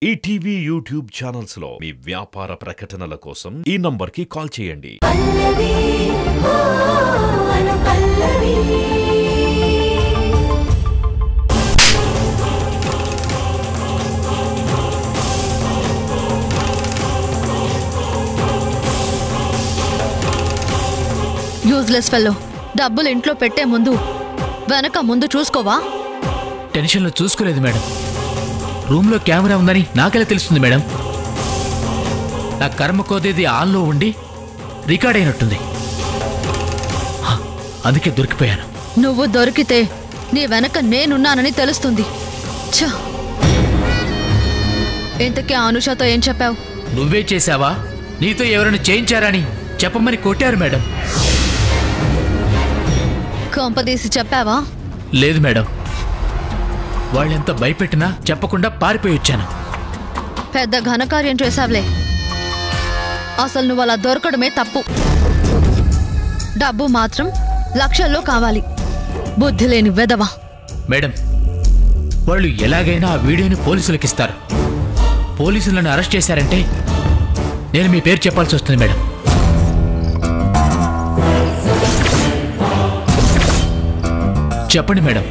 ETV YouTube channels లో మీ వ్యాపార ప్రకటనల కోసం ఈ నంబర్కి కాల్ చేయండి. యూజ్లెస్ ఫెల్లో డబ్బులు ఇంట్లో పెట్టే ముందు వెనక ముందు చూసుకోవా? టెన్షన్లో చూసుకోలేదు మేడం. రూమ్లో కెమెరా ఉందని నాకెలా తెలుస్తుంది మేడం? నా కర్మ కోదేది ఆన్లో ఉండి రికార్డ్ అయినట్టుంది. అందుకే దొరికిపోయాను. నువ్వు దొరికితే నీ వెనక నేనున్నానని తెలుస్తుంది. ఇంతకీ అనుషతో ఏం చెప్పావు? నువ్వే చేశావా, నీతో ఎవరైనా చేయించారని చెప్పమని కొట్టారు మేడం. కొంపదీసి చెప్పావా? లేదు మేడం, వాళ్ళెంత భయపెట్టినా చెప్పకుండా పారిపోయి వచ్చాను. పెద్ద ఘనకార్యం చేశావులే. అసలు నువ్వు అలా దొరకడమే తప్పు. డబ్బు మాత్రం లక్షల్లో కావాలి. బుద్ధి లేని వెదవా. మేడం, వాళ్ళు ఎలాగైనా ఆ వీడియోని పోలీసులకు ఇస్తారు. పోలీసులను అరెస్ట్ చేశారంటే నేను మీ పేరు చెప్పాల్సి వస్తుంది మేడం. చెప్పండి మేడం,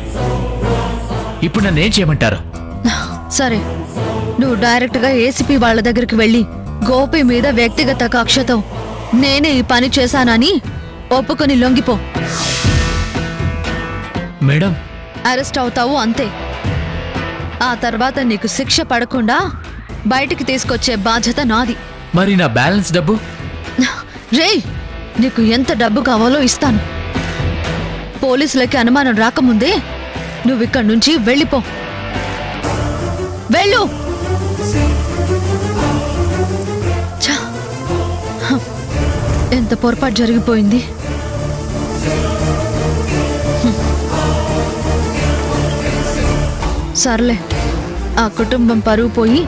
ఇప్పుడు నన్ను ఏం చేయమంటారు? సరే, నువ్వు డైరెక్ట్గా ఏసీపీ వాళ్ళ దగ్గరికి వెళ్ళి గోపి మీద వ్యక్తిగత కక్షతో నేనే ఈ పని చేశానని ఒప్పుకొని లొంగిపో. మేడం, అరెస్ట్ అవుతావు అంతే. ఆ తర్వాత నీకు శిక్ష పడకుండా బయటికి తీసుకొచ్చే బాధ్యత నాది. మరి నా బ్యాలెన్స్ డబ్బు? రేయ్, నీకు ఎంత డబ్బు కావాలో ఇస్తాను. పోలీసులకి అనుమానం రాకముందే నువ్విక్కడి నుంచి వెళ్ళిపో. వెళ్ళు. ఎంత పొరపాటు జరిగిపోయింది. సర్లే, ఆ కుటుంబం పరువు పోయి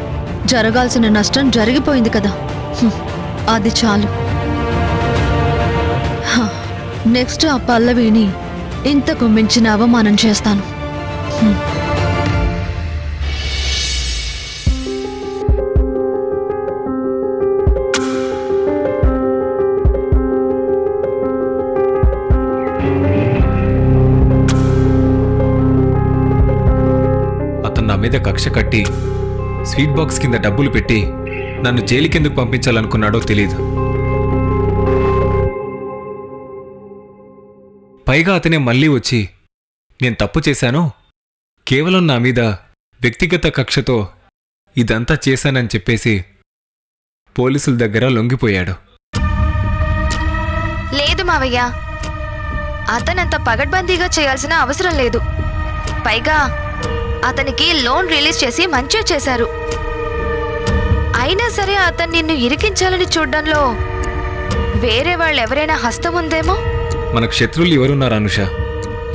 జరగాల్సిన నష్టం జరిగిపోయింది కదా, అది చాలు. నెక్స్ట్ ఆ పల్లవిని ఇంతకు మించిన అవమానం చేస్తాను. అతను నా మీద కక్ష కట్టి స్వీట్ బాక్స్ కింద డబ్బులు పెట్టి నన్ను జైలుకెందుకు పంపించాలనుకున్నాడో తెలీదు. పైగా అతనే మళ్ళీ వచ్చి నేను తప్పు చేశాను, కేవలం నా మీద వ్యక్తిగత కక్షతో ఇదంతా చేశానని చెప్పేసి పోలీసుల దగ్గర లొంగిపోయాడు. లేదు మావయ్య, అతనంత పగడ్బందీగా చేయాల్సిన అవసరం లేదు. పైగా అతనికి లోన్ రిలీజ్ చేసి మంచి చేశారు. అయినా సరే అతను నిన్ను ఇరికించాలని చూడ్డంలో వేరే వాళ్ళెవరైనా హస్తం ఉందేమో. మనకు శత్రువులు ఎవరున్నారు అనుష?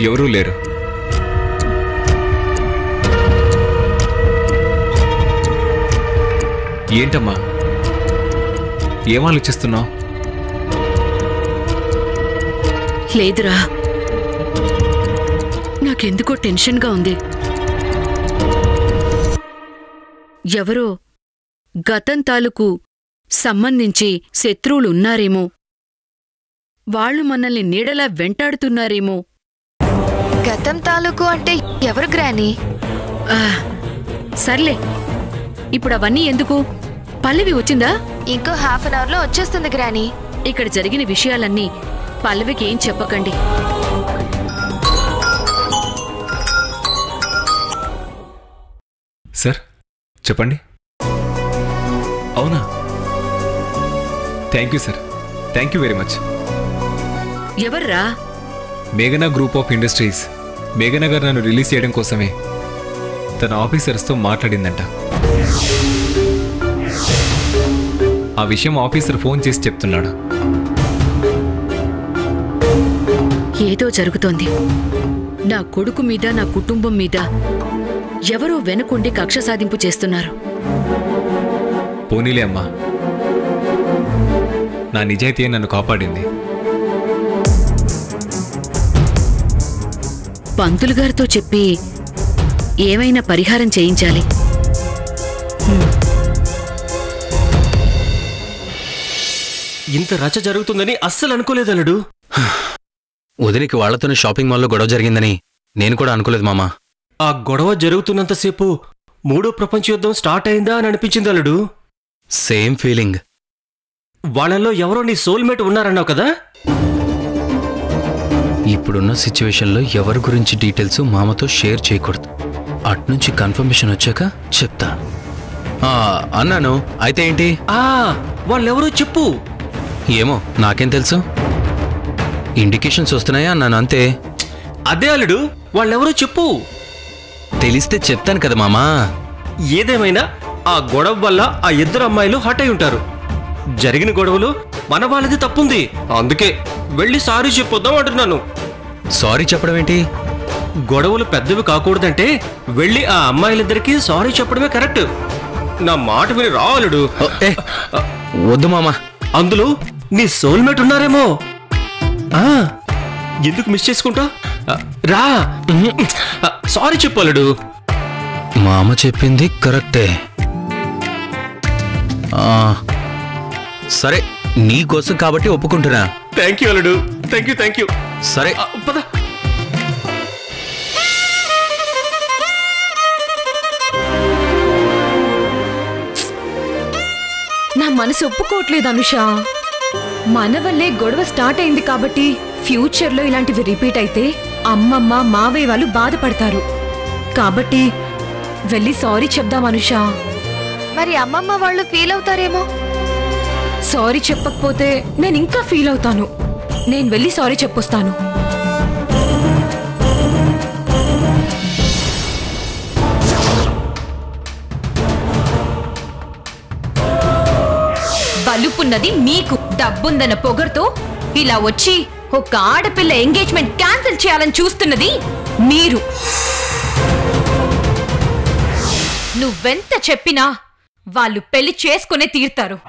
ఎవరూ లేరు. ఏంటమ్మా, ఏం ఆలోచిస్తున్నావు? లేదురా, నాకెందుకో టెన్షన్గా ఉంది. ఎవరో గతం తాలూకు సంబంధించి శత్రువులున్నారేమో, వాళ్ళు మనల్ని నీడలా వెంటాడుతున్నారేమో. గతం తాలూకు అంటే ఎవరు గ్రాని? సర్లే, ఇప్పుడు అవన్నీ ఎందుకు? పల్లవి వచ్చిందా? ఇంకో హాఫ్ అన్ అవర్లో వచ్చేస్తుంది గ్రాని. ఇక్కడ జరిగిన విషయాలన్నీ పల్లవికి ఏం చెప్పకండి. సార్ చెప్పండి. అవునా? Thank you sir, thank you very much. ఎవర్రా? మేఘనా గ్రూప్ ఆఫ్ ఇండస్ట్రీస్ మేఘనా గారు నన్ను రిలీజ్ చేయడం కోసమే తన ఆఫీసర్స్తో మాట్లాడిందంట. ఆ విషయం ఆఫీసర్ ఫోన్ చేసి చెప్తున్నాడు. ఏదో జరుగుతోంది. నా కొడుకు మీద, నా కుటుంబం మీద ఎవరో వెనుకుండి కక్ష సాధింపు చేస్తున్నారు. పోనీలే అమ్మా, నా నిజాయితీ నన్ను కాపాడింది. పంతులు గారితో చెప్పి ఏమైనా పరిహారం చేయించాలి. ఇంత రచ్చ జరుగుతుందని అస్సలు అనుకోలేదు అల్లుడు. వదిలికి వాళ్లతోనే షాపింగ్ మాల్లో గొడవ జరిగిందని నేను కూడా అనుకోలేదు మామా. ఆ గొడవ జరుగుతున్నంతసేపు మూడో ప్రపంచ యుద్ధం స్టార్ట్ అయిందా అని అనిపించింది అల్లుడు. Same feeling. వాళ్ళల్లో ఎవరో నీ సోల్మేట్ ఉన్నారన్నావు కదా? ఇప్పుడున్న సిచ్యువేషన్లో ఎవరి గురించి డీటెయిల్స్ మామతో షేర్ చేయకూడదు. అట్నుంచి కన్ఫర్మేషన్ వచ్చాక చెప్తా అన్నాను. అయితే ఏంటి? వాళ్ళెవరో చెప్పు. ఏమో నాకేం తెలుసు, ఇండికేషన్స్ వస్తున్నాయా అన్నాను అంతే. అదే అల్లుడు, వాళ్ళెవరో చెప్పు. తెలిస్తే చెప్తాను కదా మామా. ఏదేమైనా ఆ గొడవ వల్ల ఆ ఇద్దరు అమ్మాయిలు హట్ అయి ఉంటారు. జరిగిన గొడవలు మన వాళ్ళది తప్పుంది, అందుకే వెళ్ళి సారీ చెప్పొద్దాం అంటున్నాను. సారీ చెప్పడం ఏంటి? గొడవలు పెద్దవి కాకూడదంటే వెళ్ళి ఆ అమ్మాయిలిద్దరికీ సారీ చెప్పడమే కరెక్ట్. నా మాట విని రావాలడు. వద్దు మామా. అందులో నీ సోల్మేట్ ఉన్నారేమో. ఎందుకు మిస్ చేసుకుంటా? రా, సారీ చెప్పాలడు. మామ చెప్పింది కరెక్టే. సరే, నీకోసం కాబట్టి ఒప్పుకుంటున్నా. థ్యాంక్ యూ అల్లుడు, థ్యాంక్ యూ. సరే పద. నా మనసు ఒప్పుకోవట్లేదు అనుష. మన వల్లే గొడవ స్టార్ట్ అయింది కాబట్టి ఫ్యూచర్లో ఇలాంటివి రిపీట్ అయితే అమ్మమ్మ మావయ్య వాళ్ళు బాధపడతారు. కాబట్టి వెళ్ళి సారీ చెప్దాం అనుష. మరి అమ్మమ్మ వాళ్ళు ఫీల్ అవుతారేమో. సారీ చెప్పకపోతే నేను ఇంకా ఫీల్ అవుతాను. నేను వెళ్ళి సారీ చెప్పొస్తాను. బలుపున్నది మీకు, డబ్బుందన్న పొగరుతో ఇలా వచ్చి ఒక ఆడపిల్ల ఎంగేజ్మెంట్ క్యాన్సిల్ చేయాలని చూస్తున్నది మీరు. నువ్వెంత చెప్పినా వాళ్ళు పెళ్లి చేసుకునే తీరుతారు.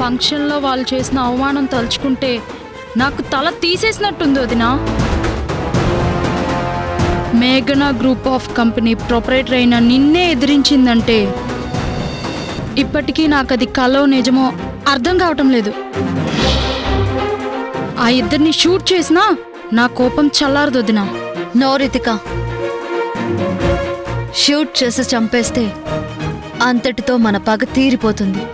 ఫంక్షన్లో వాళ్ళు చేసిన అవమానం తలుచుకుంటే నాకు తల తీసేసినట్టుంది వదినా. మేఘనా గ్రూప్ ఆఫ్ కంపెనీ ప్రొపరేటర్ అయిన నిన్నే ఎదిరించిందంటే ఇప్పటికీ నాకు అది కలో నిజమో అర్థం కావటం లేదు. ఆ ఇద్దరిని షూట్ చేసినా నా కోపం చల్లారదు వదినా. నో రితిక, షూట్ చేసి చంపేస్తే అంతటితో మన పగ తీరిపోతుంది.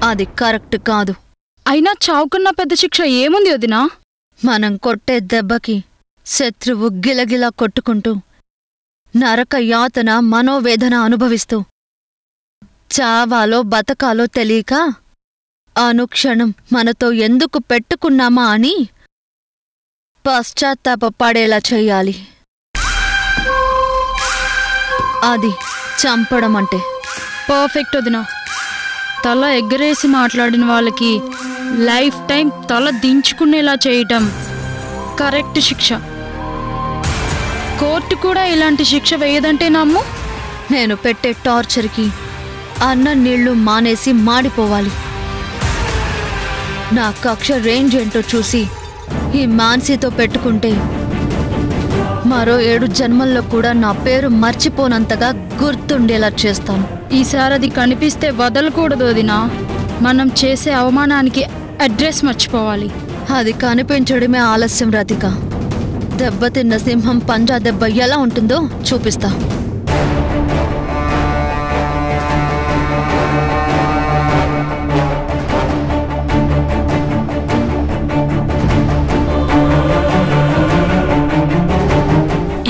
అది కరెక్ట్ కాదు. అయినా చావుకున్న పెద్ద శిక్ష ఏముంది వదినా? మనం కొట్టే దెబ్బకి శత్రువు గిలగిలా కొట్టుకుంటూ నరక యాతన మనోవేదన అనుభవిస్తూ చావాలో బతకాలో తెలియక అనుక్షణం మనతో ఎందుకు పెట్టుకున్నామా అని పశ్చాత్తాపపడేలా చెయ్యాలి. అది చంపడం అంటే. పర్ఫెక్ట్ వదినా. తల ఎగ్గరేసి మాట్లాడిన వాళ్ళకి లైఫ్ టైం తల దించుకునేలా చేయటం కరెక్ట్ శిక్ష. కోర్టు కూడా ఇలాంటి శిక్ష వేయదంటే నమ్ము. నేను పెట్టే టార్చర్కి అన్న నీళ్లు మానేసి మాడిపోవాలి. నా కక్ష రేంజ్ ఏంటో చూసి ఈ మాన్సీతో పెట్టుకుంటే మరో 7 జన్మల్లో కూడా నా పేరు మర్చిపోనంతగా గుర్తుండేలా చేస్తాను. ఈసారి అది కనిపిస్తే వదలకూడదు వదినా. మనం చేసే అవమానానికి అడ్రస్ మర్చిపోవాలి. అది కనిపించడమే ఆలస్యం రాధిక. దెబ్బతిన్న సింహం పంజా దెబ్బ ఎలా ఉంటుందో చూపిస్తా.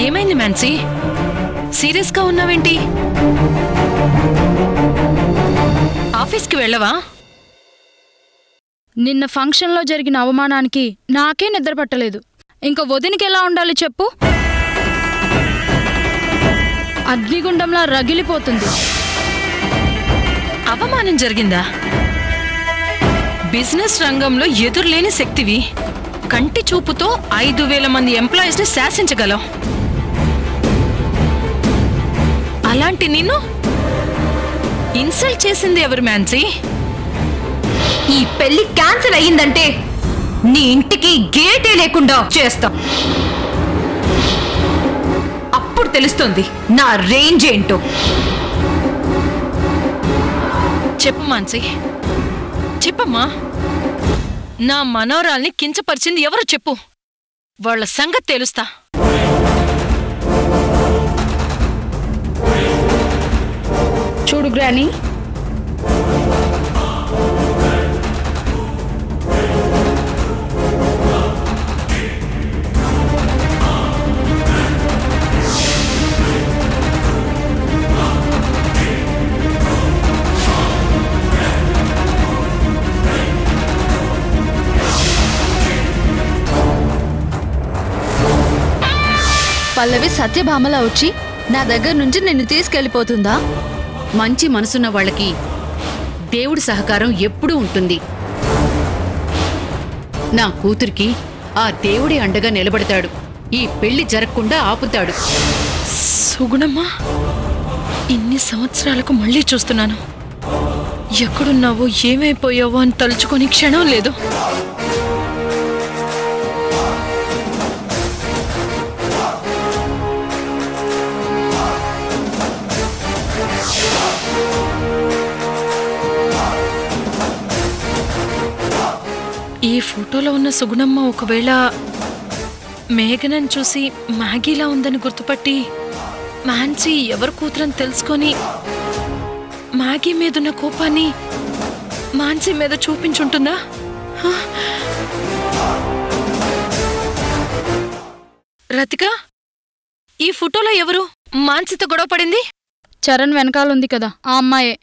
ఏమైంది మాన్సీ? సీరియస్గా ఉన్నావేంటి? ఆఫీస్కి వెళ్ళవా? నిన్న ఫంక్షన్లో జరిగిన అవమానానికి నాకే నిద్ర పట్టలేదు. ఇంక వదినికి ఎలా ఉండాలి చెప్పు? అగ్నిగుండంలా రగిలిపోతుంది. అవమానం జరిగిందా? బిజినెస్ రంగంలో ఎదురులేని శక్తివి. కంటి చూపుతో 5,000 మంది ఎంప్లాయీస్ ని శాసించగలవు. అలాంటి నిన్ను ఇన్సల్ట్ చేసింది ఎవరు మాన్సీ? ఈ పెళ్లి క్యాన్సిల్ అయ్యిందంటే నీ ఇంటికి గేటే లేకుండా చేస్తా. అప్పుడు తెలుస్తుంది నా రేంజ్ ఏంటో. చెప్పు మాన్సీ, చెప్పమ్మా. నా మనోరాల్ని కించపరిచింది ఎవరో చెప్పు. వాళ్ళ సంగతి తెలుస్తా. చూడు గ్రాని, పల్లవి సత్యభామలా వచ్చి నా దగ్గర నుంచి నిన్ను తీసుకెళ్లిపోతుందా? మంచి మనసున్న వాళ్ళకి దేవుడి సహకారం ఎప్పుడూ ఉంటుంది. నా కూతురికి ఆ దేవుడి అండగా నిలబడతాడు. ఈ పెళ్లి జరగకుండా ఆపుతాడు. సుగుణమ్మా, ఇన్ని సంవత్సరాలకు మళ్ళీ చూస్తున్నాను. ఎక్కడున్నావో ఏమైపోయావో అని తలుచుకొని క్షణం లేదు. ఈ ఫోటోలో ఉన్న సుగుణమ్మ ఒకవేళ మేఘనని చూసి మ్యాగీలా ఉందని గుర్తుపట్టి మాన్సీ ఎవరు కూతురని తెలుసుకొని మ్యాగీ మీదున్న కోపాన్ని మాన్సీ మీద చూపించుంటుందా? రతిక, ఈ ఫోటోలో ఎవరు మాన్సీతో గొడవ పడింది? చరణ్ వెనకాలుంది కదా, ఆ అమ్మాయే.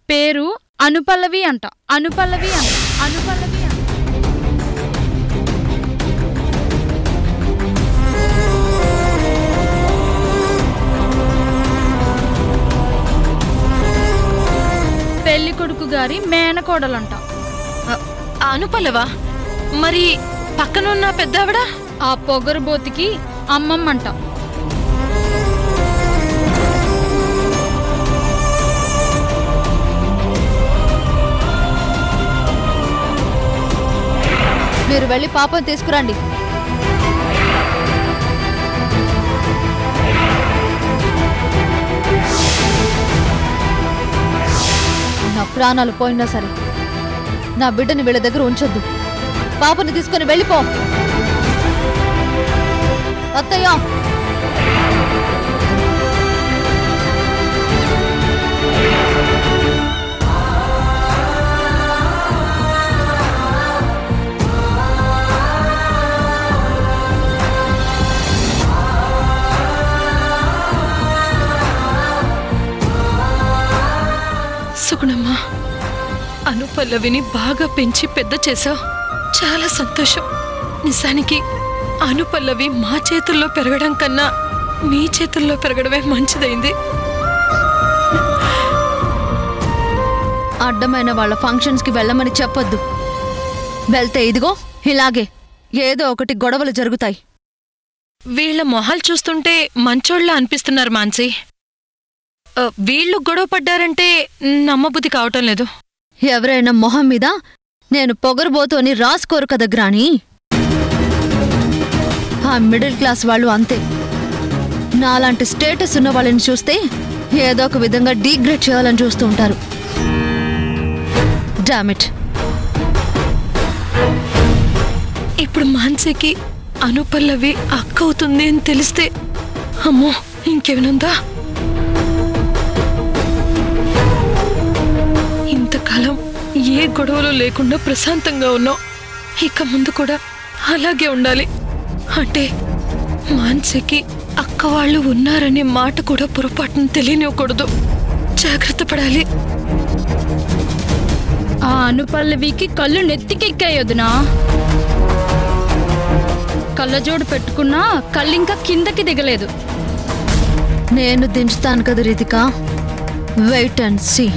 పేరు అనుపల్లవి అంట. అనుపల్లవి అంట. అనుపల్లవి అంట. పెళ్లి కొడుకు గారి మేనకోడలంట. అనుపల్లవా? మరి పక్కనున్న పెద్దావిడ? ఆ పొగరుబోతికి అమ్మమ్మంట. మీరు వెళ్ళి పాపం తీసుకురండి. నా ప్రాణాలు పోయినా సరే నా బిడ్డని వీళ్ళ దగ్గర ఉంచొద్దు. పాపని తీసుకొని వెళ్ళిపో. అత్తయ్య, సుగుణమ్మా, అనుపల్లవిని బాగా పెంచి పెద్ద చేశావు. చాలా సంతోషం. నిజానికి అనుపల్లవి మా చేతుల్లో పెరగడం కన్నా మీ చేతుల్లో పెరగడమే మంచిదైంది. అడ్డమైన వాళ్ళ ఫంక్షన్స్కి వెళ్ళమని చెప్పొద్దు. వెళ్తే ఇదిగో ఇలాగే ఏదో ఒకటి గొడవలు జరుగుతాయి. వీళ్ల మొహాలు చూస్తుంటే మంచోళ్ళ అనిపిస్తున్నారు మాన్సీ. వీళ్ళు గొడవ పడ్డారంటే నమ్మబుద్ధి కావటం లేదు. ఎవరైనా మొహం మీద నేను పొగరుబోతు అని రాసుకోరు కదా గ్రాని. ఆ మిడిల్ క్లాస్ వాళ్ళు అంతే. నాలాంటి స్టేటస్ ఉన్న వాళ్ళని చూస్తే ఏదో ఒక విధంగా డీగ్రేడ్ చేయాలని చూస్తూ ఉంటారు. డామిట్. ఇప్పుడు మాన్సీకి అనుపల్లవి అక్క అవుతుంది అని తెలిస్తే అమ్మో ఇంకేమనుందా? ఇంతకాలం ఏ గొడవలు లేకుండా ప్రశాంతంగా ఉన్నావు. ఇక ముందు కూడా అలాగే ఉండాలి. అంటే మాన్సీకి అక్క వాళ్ళు ఉన్నారనే మాట కూడా పొరపాటును తెలియనివ్వకూడదు. జాగ్రత్త పడాలి. ఆ అనుపల్లవికి కళ్ళు నెత్తికెక్కాయొద్దునా. కళ్ళజోడు పెట్టుకున్నా కళ్ళింకా కిందకి దిగలేదు. నేను దించుతాను కదా రితిక, వెయిట్ అండ్ సీ.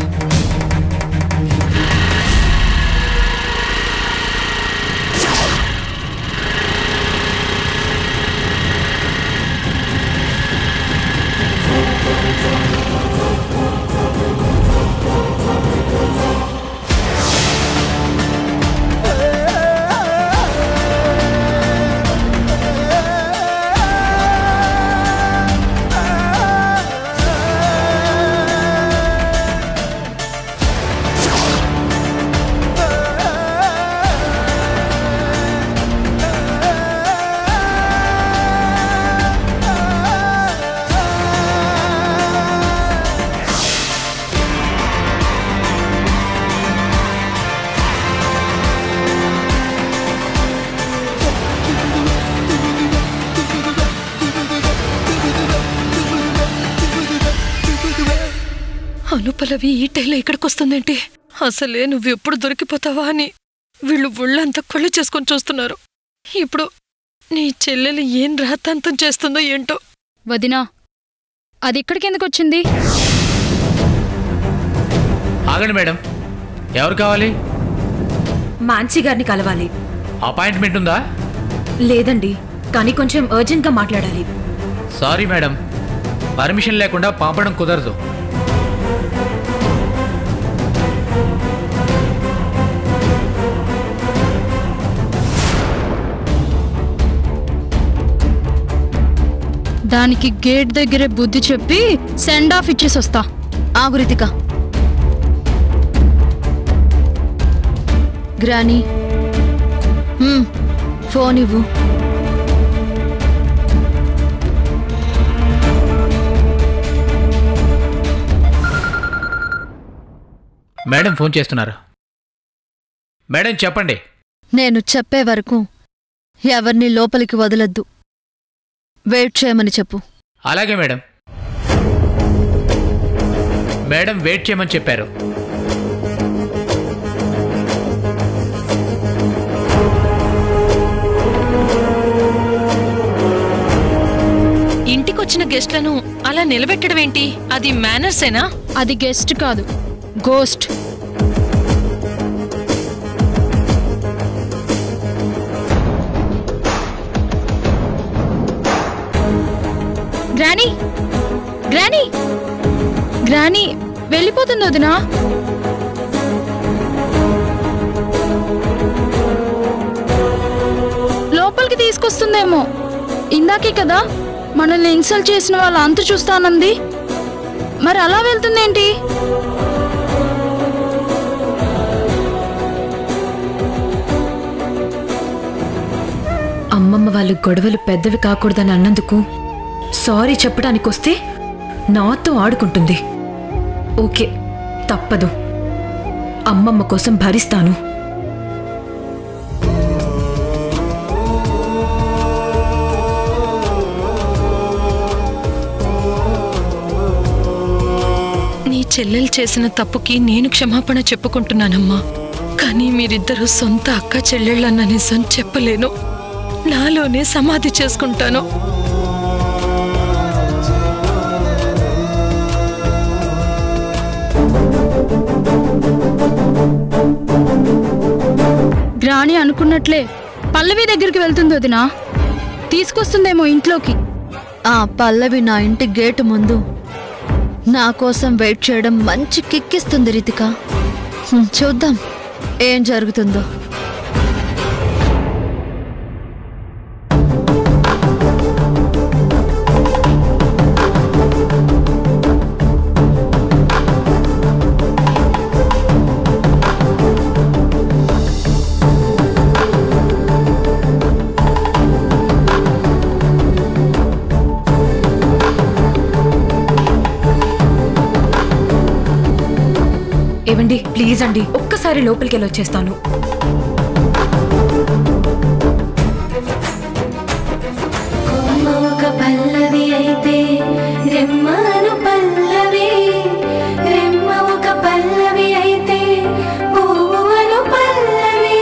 అనుపలవి ఈ టైంలో ఇక్కడికి వస్తుందేంటి? అసలే నువ్వెప్పుడు దొరికిపోతావా అని వీళ్ళు ఒళ్ళంతా కొళ్ళు చేసుకొని చూస్తున్నారు. ఇప్పుడు నీ చెల్లెలు ఏం రాతాంతం చేస్తుందో ఏంటో. వదినా, అది ఇక్కడికి ఎందుకు వచ్చింది? ఆగండి మేడం, ఎవరు కావాలి? మాన్సీ గారిని కలవాలి. అపాయింట్మెంట్ ఉందా? లేదండి, కానీ కొంచెం అర్జెంట్గా మాట్లాడాలి. సారీ మేడం, పర్మిషన్ లేకుండా పంపడం కుదరదు. దానికి గేట్ దగ్గరే బుద్ధి చెప్పి సెండ్ ఆఫ్ ఇచ్చేసి వస్తా. ఆగు రితిక. గ్రానీ, ఫోన్ ఇవ్వు. మేడం ఫోన్ చేస్తున్నారు. మేడం చెప్పండి. నేను చెప్పే వరకు ఎవరిని లోపలికి వదలొద్దు. వెయిట్ చేయమని చెప్పు. అలాగే మేడం. మేడం వెయిట్ చేయమని చెప్పారు. ఇంటికొచ్చిన గెస్ట్లను అలా నిలబెట్టడం ఏంటి? అది మేనర్సేనా? అది గెస్ట్ కాదు, గోస్ట్. గ్రానీ, గ్రానీ, గ్రానీ వెళ్ళిపోతుంది వదినా. లోపలికి తీసుకొస్తుందేమో. ఇందాకే కదా మనల్ని ఇన్సల్ట్ చేసిన వాళ్ళ అంతు చూస్తానంది. మరి అలా వెళ్తుందేంటి? అమ్మమ్మ వాళ్ళు గొడవలు పెద్దవి కాకూడదని అన్నందుకు సారీ చెప్పడానికొస్తే నాతో ఆడుకుంటుంది. ఓకే, తప్పదు. అమ్మమ్మ కోసం భరిస్తాను. నీ చెల్లెలు చేసిన తప్పుకి నేను క్షమాపణ చెప్పుకుంటున్నానమ్మా. కానీ మీరిద్దరూ సొంత అక్క చెల్లెళ్ళన్న నిజం చెప్పలేను. నాలోనే సమాధి చేసుకుంటాను. గ్రాని అనుకున్నట్లే పల్లవి దగ్గరికి వెళ్తుంది వదినా. తీసుకొస్తుందేమో ఇంట్లోకి. ఆ పల్లవి నా ఇంటి గేటు ముందు నా కోసం వెయిట్ చేయడం మంచి కిక్కిస్తుంది రితిక. చూద్దాం ఏం జరుగుతుందో. ఏవండి, ప్లీజ్ అండి, ఒక్కసారి లోపలికి వెళ్ళి వచ్చేస్తాను. ఒక పల్లవి అయితే రెమ్మను పల్లవి, రెమ్మ ఒక పల్లవి అయితే పువ్వును పల్లవి,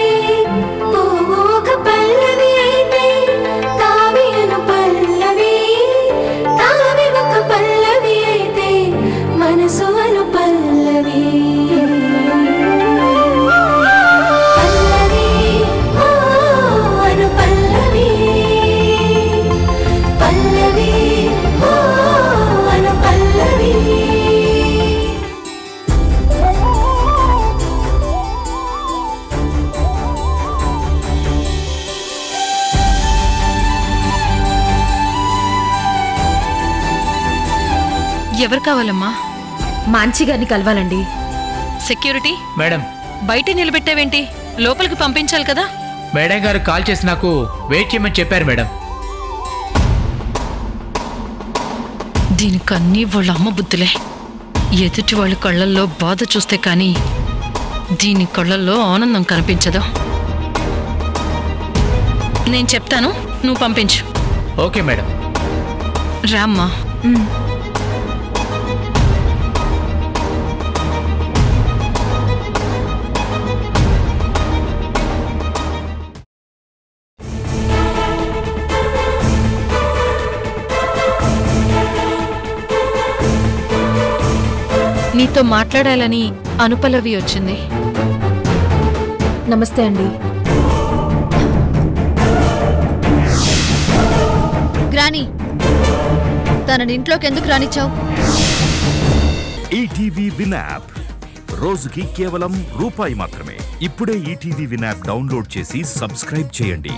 పువ్వు ఒక పల్లవి అయితే తావిను పల్లవి, తావి ఒక పల్లవి. ఎవరు కావాలమ్మా? మాంచి గారిని కలవాలండి. సెక్యూరిటీ మేడం, బయట నిలబెట్టావేంటి? లోపలికి పంపించాలి కదా. మేడం గారు కాల్ చేసి నాకు వెయిట్ చేయమని చెప్పారు మేడం. దీనికన్నీ వాళ్ళ అమ్మ బుద్ధులే. ఎదుటి వాళ్ళ కళ్ళల్లో బాధ చూస్తే కానీ దీని కళ్ళల్లో ఆనందం కనిపించదు. నేను చెప్తాను, నువ్వు పంపించు. Okay madam. రామ్మా. నీతో మాట్లాడాలని అనుపలవి వచ్చింది. నమస్తే అండి. గ్రాని, తనని ఇంట్లోకి ఎందుకు రానిచ్చావు? ఈటీవీ విన్ యాప్ రోజుకి కేవలం రూపాయి మాత్రమే. ఇప్పుడే ఈటీవీ విన్ యాప్ డౌన్లోడ్ చేసి సబ్స్క్రైబ్ చేయండి.